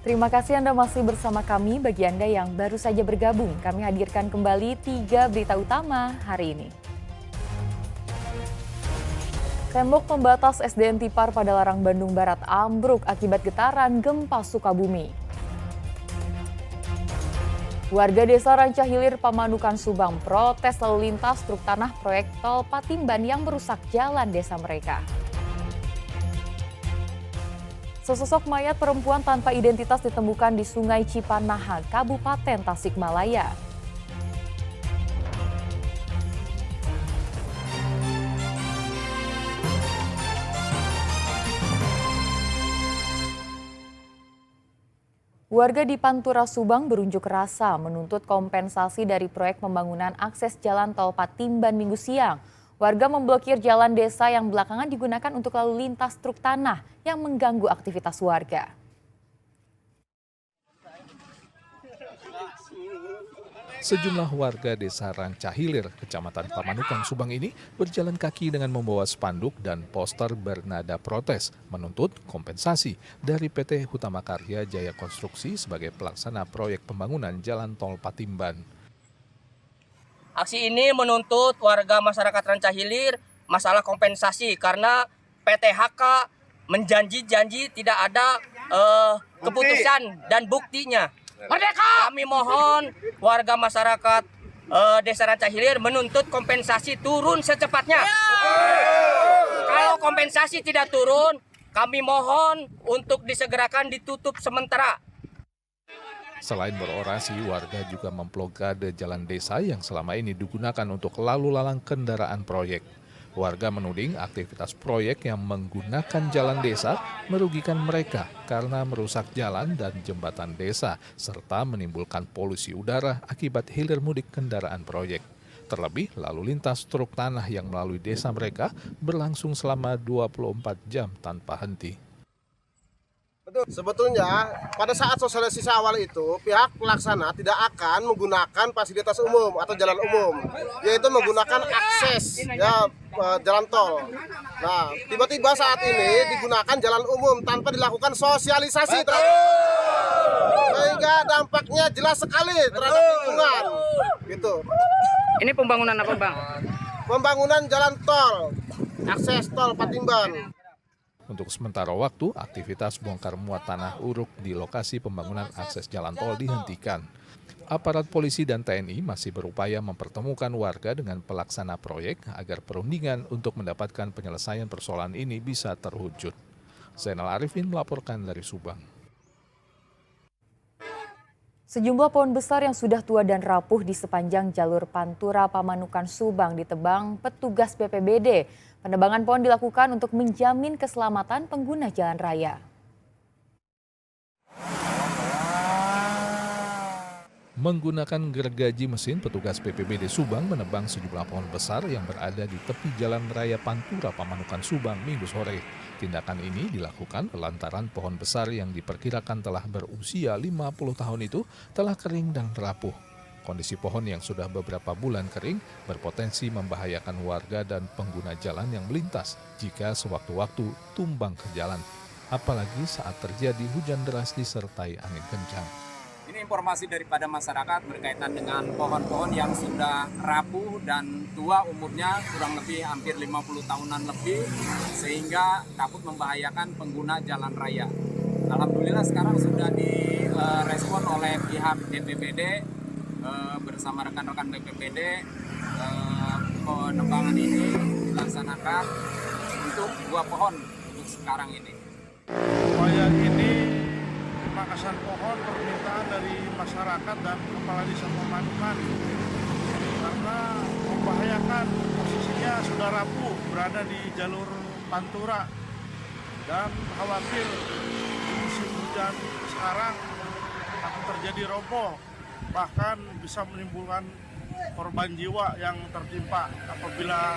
Terima kasih Anda masih bersama kami. Bagi Anda yang baru saja bergabung, kami hadirkan kembali 3 berita utama hari ini. Tembok pembatas SDN Tipar pada Larang Bandung Barat ambruk akibat getaran gempa Sukabumi. Warga desa Rancahilir, Pamanukan, Subang protes lalu lintas truk tanah proyek tol Patimban yang merusak jalan desa mereka. Sesosok mayat perempuan tanpa identitas ditemukan di Sungai Cipanaha, Kabupaten Tasikmalaya. Warga di Pantura, Subang berunjuk rasa menuntut kompensasi dari proyek pembangunan akses jalan tol Patimban Minggu siang. Warga memblokir jalan desa yang belakangan digunakan untuk lalu lintas truk tanah yang mengganggu aktivitas warga. Sejumlah warga desa Rancahilir, Kecamatan Pamanukan, Subang ini berjalan kaki dengan membawa spanduk dan poster bernada protes menuntut kompensasi dari PT Hutama Karya Jaya Konstruksi sebagai pelaksana proyek pembangunan jalan tol Patimban. Aksi ini menuntut warga masyarakat Rancahilir masalah kompensasi karena PT HK menjanji-janji tidak ada keputusan dan buktinya. Merdeka! Kami mohon warga masyarakat Desa Rancahilir menuntut kompensasi turun secepatnya. Kalau kompensasi tidak turun, kami mohon untuk disegerakan ditutup sementara. Selain berorasi, warga juga memblokade jalan desa yang selama ini digunakan untuk lalu lalang kendaraan proyek. Warga menuding aktivitas proyek yang menggunakan jalan desa merugikan mereka karena merusak jalan dan jembatan desa, serta menimbulkan polusi udara akibat hilir mudik kendaraan proyek. Terlebih, lalu lintas truk tanah yang melalui desa mereka berlangsung selama 24 jam tanpa henti. Betul. Sebetulnya pada saat sosialisasi awal itu pihak pelaksana tidak akan menggunakan fasilitas umum atau jalan umum, yaitu menggunakan akses jalan tol. Nah, tiba-tiba saat ini digunakan jalan umum tanpa dilakukan sosialisasi sehingga dampaknya jelas sekali terhadap lingkungan. Gitu. Ini pembangunan apa, Bang? Pembangunan jalan tol, akses tol Patimban. Untuk sementara waktu, aktivitas bongkar muat tanah uruk di lokasi pembangunan akses jalan tol dihentikan. Aparat polisi dan TNI masih berupaya mempertemukan warga dengan pelaksana proyek agar perundingan untuk mendapatkan penyelesaian persoalan ini bisa terwujud. Zainal Arifin melaporkan dari Subang. Sejumlah pohon besar yang sudah tua dan rapuh di sepanjang jalur Pantura Pamanukan Subang ditebang petugas BPBD. Penebangan pohon dilakukan untuk menjamin keselamatan pengguna jalan raya. Menggunakan gergaji mesin, petugas BPBD Subang menebang sejumlah pohon besar yang berada di tepi jalan raya Pantura Pamanukan Subang Minggu sore. Tindakan ini dilakukan lantaran pohon besar yang diperkirakan telah berusia 50 tahun itu telah kering dan rapuh. Kondisi pohon yang sudah beberapa bulan kering berpotensi membahayakan warga dan pengguna jalan yang melintas jika sewaktu-waktu tumbang ke jalan. Apalagi saat terjadi hujan deras disertai angin kencang. Ini informasi daripada masyarakat berkaitan dengan pohon-pohon yang sudah rapuh dan tua, umurnya kurang lebih hampir 50 tahunan lebih, sehingga takut membahayakan pengguna jalan raya. Alhamdulillah sekarang sudah direspon oleh pihak BPBD bersama rekan-rekan BPBD. Penebangan ini dilaksanakan untuk 2 pohon untuk sekarang ini. Upaya ini pemangkasan pohon permintaan dari masyarakat dan kepala desa Pamanukan karena membahayakan, posisinya sudah rapuh berada di jalur Pantura dan khawatir musim hujan sekarang akan terjadi roboh, bahkan bisa menimbulkan korban jiwa yang tertimpa apabila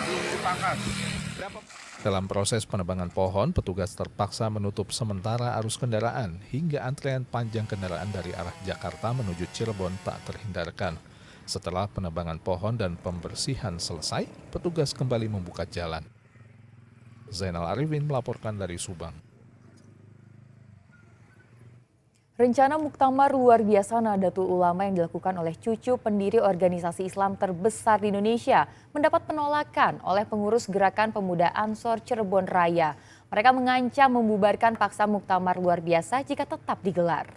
belum dipangkas. Dalam proses penebangan pohon, petugas terpaksa menutup sementara arus kendaraan hingga antrean panjang kendaraan dari arah Jakarta menuju Cirebon tak terhindarkan. Setelah penebangan pohon dan pembersihan selesai, petugas kembali membuka jalan. Zainal Arifin melaporkan dari Subang. Rencana muktamar luar biasa Nahdlatul Ulama yang dilakukan oleh cucu pendiri organisasi Islam terbesar di Indonesia mendapat penolakan oleh pengurus Gerakan Pemuda Ansor Cirebon Raya. Mereka mengancam membubarkan paksa muktamar luar biasa jika tetap digelar.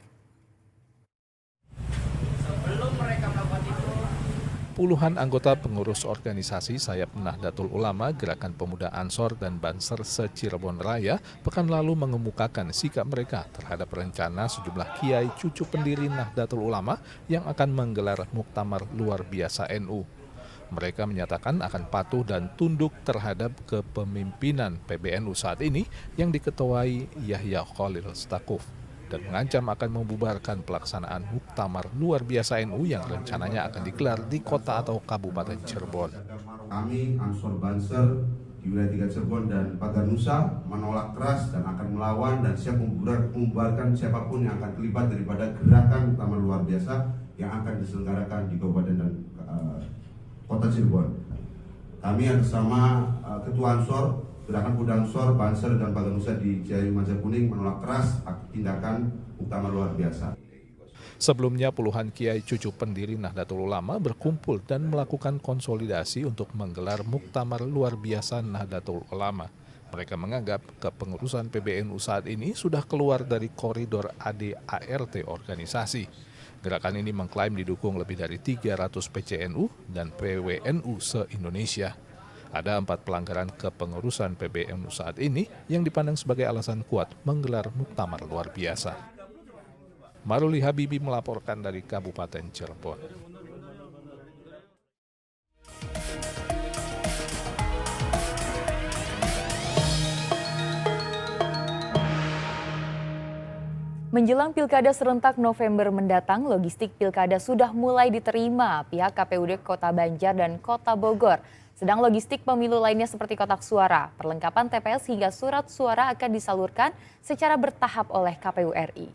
Puluhan anggota pengurus organisasi Sayap Nahdlatul Ulama, Gerakan Pemuda Ansor, dan Banser se-Cirebon Raya pekan lalu mengemukakan sikap mereka terhadap rencana sejumlah kiai cucu pendiri Nahdlatul Ulama yang akan menggelar muktamar luar biasa NU. Mereka menyatakan akan patuh dan tunduk terhadap kepemimpinan PBNU saat ini yang diketuai Yahya Khalil Stakuf, dan mengancam akan membubarkan pelaksanaan muktamar luar biasa NU yang rencananya akan digelar di kota atau kabupaten Cirebon. Kami Ansor Banser di wilayah 3 Cirebon dan Paganusa menolak keras dan akan melawan dan siap membubarkan siapapun yang akan terlibat daripada gerakan muktamar luar biasa yang akan diselenggarakan di kabupaten dan kota Cirebon. Kami bersama Ketua Ansor, Gerakan Pemuda Ansor, Banser, dan Paganusa di Ciayu Majakuning menolak keras tindakan muktamar luar biasa. Sebelumnya puluhan kiai cucu pendiri Nahdlatul Ulama berkumpul dan melakukan konsolidasi untuk menggelar muktamar luar biasa Nahdlatul Ulama. Mereka menganggap kepengurusan PBNU saat ini sudah keluar dari koridor AD/ART organisasi. Gerakan ini mengklaim didukung lebih dari 300 PCNU dan PWNU se-Indonesia. Ada 4 pelanggaran kepengurusan PBNU saat ini yang dipandang sebagai alasan kuat menggelar muktamar luar biasa. Maruli Habibi melaporkan dari Kabupaten Cirebon. Menjelang Pilkada serentak November mendatang, logistik Pilkada sudah mulai diterima pihak KPUD Kota Banjar dan Kota Bogor. Sedang logistik pemilu lainnya seperti kotak suara, perlengkapan TPS hingga surat suara akan disalurkan secara bertahap oleh KPU RI.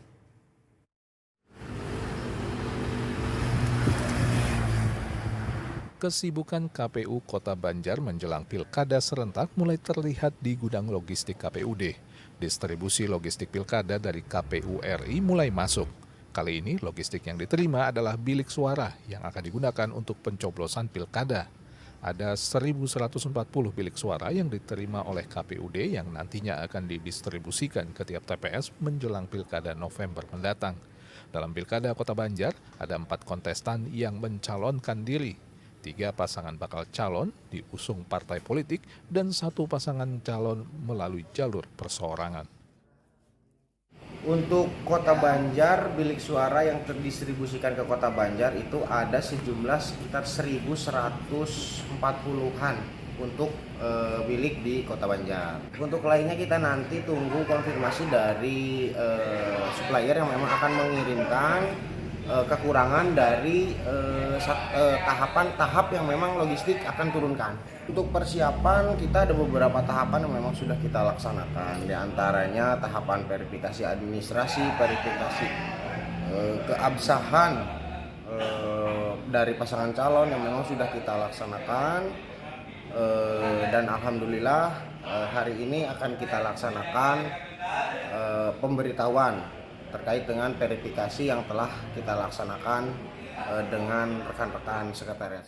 Kesibukan KPU Kota Banjar menjelang Pilkada serentak mulai terlihat di gudang logistik KPUD. Distribusi logistik Pilkada dari KPU RI mulai masuk. Kali ini logistik yang diterima adalah bilik suara yang akan digunakan untuk pencoblosan Pilkada. Ada 1.140 bilik suara yang diterima oleh KPUD yang nantinya akan didistribusikan ke tiap TPS menjelang Pilkada November mendatang. Dalam Pilkada Kota Banjar, ada 4 kontestan yang mencalonkan diri. 3 pasangan bakal calon diusung partai politik dan 1 pasangan calon melalui jalur perseorangan. Untuk Kota Banjar, bilik suara yang terdistribusikan ke Kota Banjar itu ada sejumlah sekitar 1.140-an untuk bilik di Kota Banjar. Untuk lainnya kita nanti tunggu konfirmasi dari supplier yang memang akan mengirimkan kekurangan dari tahap yang memang logistik akan turunkan. Untuk persiapan kita ada beberapa tahapan yang memang sudah kita laksanakan. Di antaranya tahapan verifikasi administrasi, verifikasi keabsahan dari pasangan calon yang memang sudah kita laksanakan. Dan alhamdulillah hari ini akan kita laksanakan pemberitahuan terkait dengan verifikasi yang telah kita laksanakan dengan rekan-rekan sekretariat.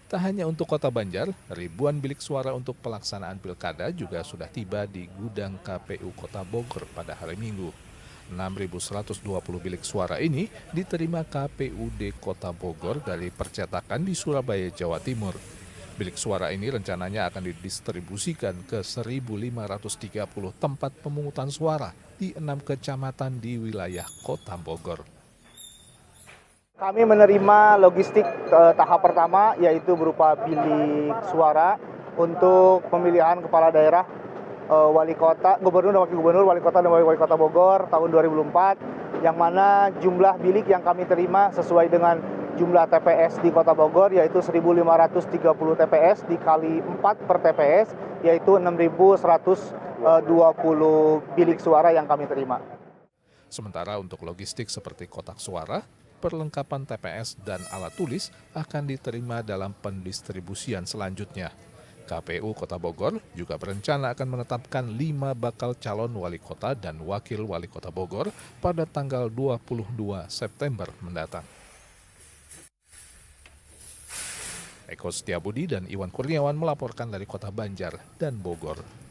Tak hanya untuk Kota Banjar, ribuan bilik suara untuk pelaksanaan Pilkada juga sudah tiba di gudang KPU Kota Bogor pada hari Minggu. 6.120 bilik suara ini diterima KPUD Kota Bogor dari percetakan di Surabaya, Jawa Timur. Bilik suara ini rencananya akan didistribusikan ke 1.530 tempat pemungutan suara di 6 kecamatan di wilayah Kota Bogor. Kami menerima logistik tahap pertama yaitu berupa bilik suara untuk pemilihan kepala daerah, wali kota, gubernur dan wakil gubernur, wali kota dan wali kota Bogor tahun 2004, yang mana jumlah bilik yang kami terima sesuai dengan jumlah TPS di Kota Bogor yaitu 1.530 TPS dikali 4 per TPS yaitu 6.120 bilik suara yang kami terima. Sementara untuk logistik seperti kotak suara, perlengkapan TPS dan alat tulis akan diterima dalam pendistribusian selanjutnya. KPU Kota Bogor juga berencana akan menetapkan 5 bakal calon wali kota dan wakil wali kota Bogor pada tanggal 22 September mendatang. Eko Setiabudi dan Iwan Kurniawan melaporkan dari Kota Banjar dan Bogor.